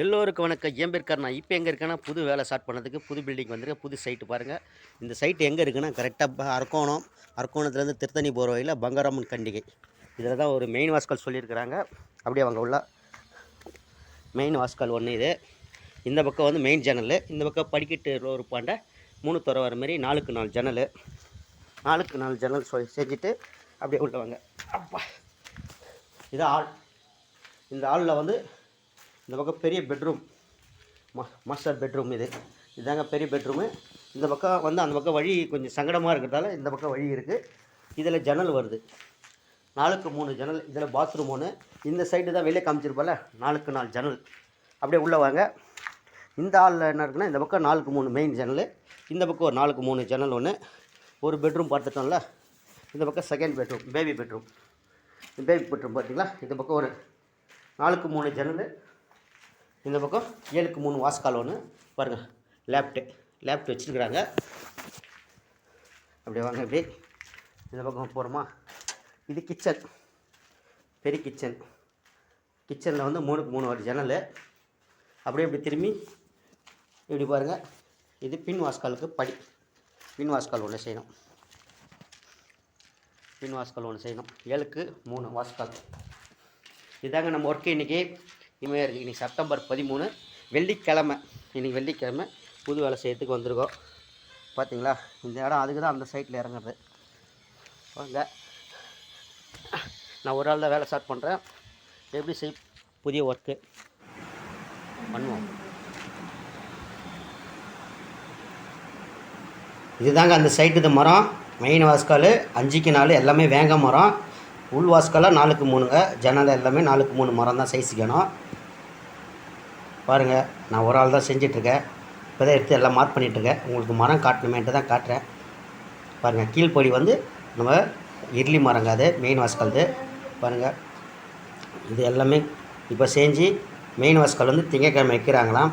எல்லோருக்கும் வணக்கம். என் பேர் கருணா. இப்போ எங்கே இருக்கேன்னா, புது வேலை ஸ்டார்ட் பண்ணதுக்கு புது பில்டிங் வந்திருக்கு. புது சைட்டு பாருங்கள். இந்த சைட்டு எங்கே இருக்குன்னா, கரெக்டாக அரக்கோணத்துலேருந்து திருத்தணி போகிற வழியில் பங்காரம்மன் கண்டிகை. இதில் தான் ஒரு மெயின் வாஸ்கால் சொல்லியிருக்கிறாங்க. அப்படியே அவங்க உள்ள மெயின் வாஸ்கால் ஒன்று இது. இந்த பக்கம் வந்து மெயின் ஜன்னல், இந்த பக்கம் படிக்கட்டு ஒரு பாண்ட 3 துறை வர மாதிரி 4க்கு 4 ஜன்னல். 4க்கு 4 ஜன்னல் செஞ்சுட்டு அப்படியே உள்ள வாங்க. அப்பா, இது ஹால். இந்த ஹாலில் வந்து இந்த பக்கம் பெரிய பெட்ரூம், மாஸ்டர் பெட்ரூம். இதுதாங்க பெரிய பெட்ரூமு. இந்த பக்கம் வந்து அந்த பக்கம் வழி கொஞ்சம் சங்கடமாக இருக்கிறதால இந்த பக்கம் வழி இருக்குது. இதில் ஜன்னல் வருது, 4க்கு 3 ஜன்னல். இதில் பாத்ரூம் ஒன்று. இந்த சைடு தான் வெளியே காமிச்சிருப்பால, 4க்கு 4 ஜன்னல். அப்படியே உள்ளே வாங்க. இந்த ஹாலில் என்ன இருக்குன்னா, இந்த பக்கம் 4க்கு 3 மெயின் ஜன்னல், இந்த பக்கம் ஒரு 4க்கு 3 ஜன்னல் ஒன்று. ஒரு பெட்ரூம் பார்த்துட்டோம்ல. இந்த பக்கம் second bedroom, baby bedroom. Baby bedroom பார்த்தீங்களா. இந்த பக்கம் ஒரு 4க்கு 3 ஜன்னல். இந்த பக்கம் 7க்கு 3 வாஸ்கால் ஒன்று. பாருங்கள், லேப்ட் வச்சுருக்குறாங்க. அப்படியே வாங்க. இப்படி இந்த பக்கம் போகிறோமா. இது கிச்சன், பெரிய கிச்சன். கிச்சனில் வந்து 3க்கு 3 ஒரு ஜன்னல். அப்படியே இப்படி திரும்பி இப்படி பாருங்கள். இது பின் வாஸ்காலுக்கு பின் வாஸ்கால் ஒன்று செய்யணும். 7க்கு 3 வாஸ்கால். இதாங்க நம்ம ஒர்க்கு இன்றைக்கி. இன்றைக்கி செப்டம்பர் 13 வெள்ளிக்கிழமை. இன்றைக்கி வெள்ளிக்கிழமை புது வேலை செய்யறதுக்கு வந்திருக்கோம். பார்த்தீங்களா, இந்த இடம் அதுக்கு தான் அந்த சைட்டில் இறங்குறது. வாங்க, நான் ஒரு ஆள் தான் வேலை ஸ்டார்ட் பண்ணுறேன். எப்படி புதிய ஒர்க்கு பண்ணுவோம். இதுதாங்க அந்த சைட்டு. இது மரம் மெயின் வாஸ்கால் 5க்கு 4 எல்லாமே வேங்க மரம். உள் வாஸ்காலாக 4க்கு 3ங்க. ஜன்னல் எல்லாமே 4க்கு 3 மரம் தான் சைஸுக்கணும். பாருங்கள், நான் ஒரு ஆள் தான் செஞ்சிட்ருக்கேன். இப்போ தான் எடுத்து எல்லாம் மார்க் பண்ணிகிட்ருக்கேன். உங்களுக்கு மரம் காட்டணுமேன்ட்டு தான் காட்டுறேன். பாருங்கள், கீழ்ப்படி வந்து நம்ம இர்லி மரங்க. அது மெயின் வாஸ்கால்து. பாருங்கள், இது எல்லாமே இப்போ செஞ்சு மெயின் வாஸ்கால் வந்து திங்கக்கிழமை வைக்கிறாங்களாம்.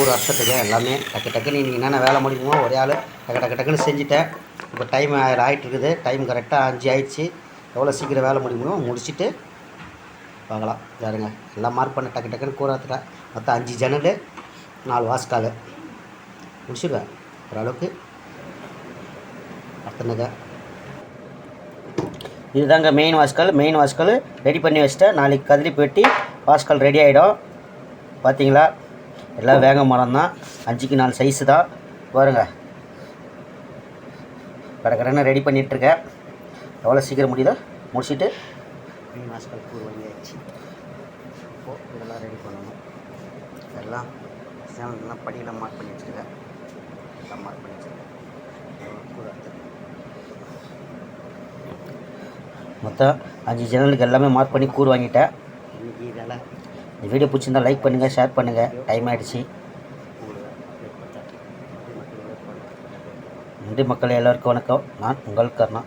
ஒரு வருஷத்துக்கு எல்லாமே டக்குன்னு நீங்கள் என்னென்ன வேலை முடியுமோ ஒரே ஆள் டக்குன்னு செஞ்சுட்டேன். இப்போ டைம் ஆகிட்டுருக்குது. டைம் கரெக்டாக 5 ஆகிடுச்சு. எவ்வளோ சீக்கிரம் வேலை முடியுமோ முடிச்சுட்டு பார்க்கலாம். பாருங்க, எல்லாம் மார்க் பண்ண டக்குன்னு கூறாத்துட்டேன். மொத்தம் 5 ஜன்னல் 4 வாஸ்கால் முடிச்சுடுவேன் ஓரளவுக்கு. அத்தனைங்க இதுதாங்க மெயின் வாஸ்கால் ரெடி பண்ணி வச்சுட்டேன். நாளைக்கு கதிரி பெட்டி வாஸ்கால் ரெடி ஆகிடும். பார்த்தீங்களா, எல்லாம் வேங்க மரம் தான். 5க்கு 4 சைஸு தான். பாருங்க, கடற்கரைன்னு ரெடி பண்ணிகிட்ருக்கேன். எவ்வளோ சீக்கிரம் முடியுதோ முடிச்சுட்டு மெயின் வாஸ்கால் கூறு வாங்கியாச்சு. இப்போது இதெல்லாம் ரெடி பண்ணணும். எல்லாம் சேனல்லாம் படியெல்லாம் மார்க் பண்ணி வச்சுருக்கேன். எல்லாம் மார்க் பண்ணி வச்சுருக்கேன். மொத்தம் 5 ஜன்னலுக்கு எல்லாமே மார்க் பண்ணி கூறு வாங்கிட்டேன். இன்றைக்கி இதெல்லாம் இந்த வீடியோ பிடிச்சிருந்தால் லைக் பண்ணுங்கள், ஷேர் பண்ணுங்கள். டைம் ஆகிடுச்சு. நன்றி மக்களே, எல்லோருக்கும் வணக்கம். நான் உங்கள் கருணா.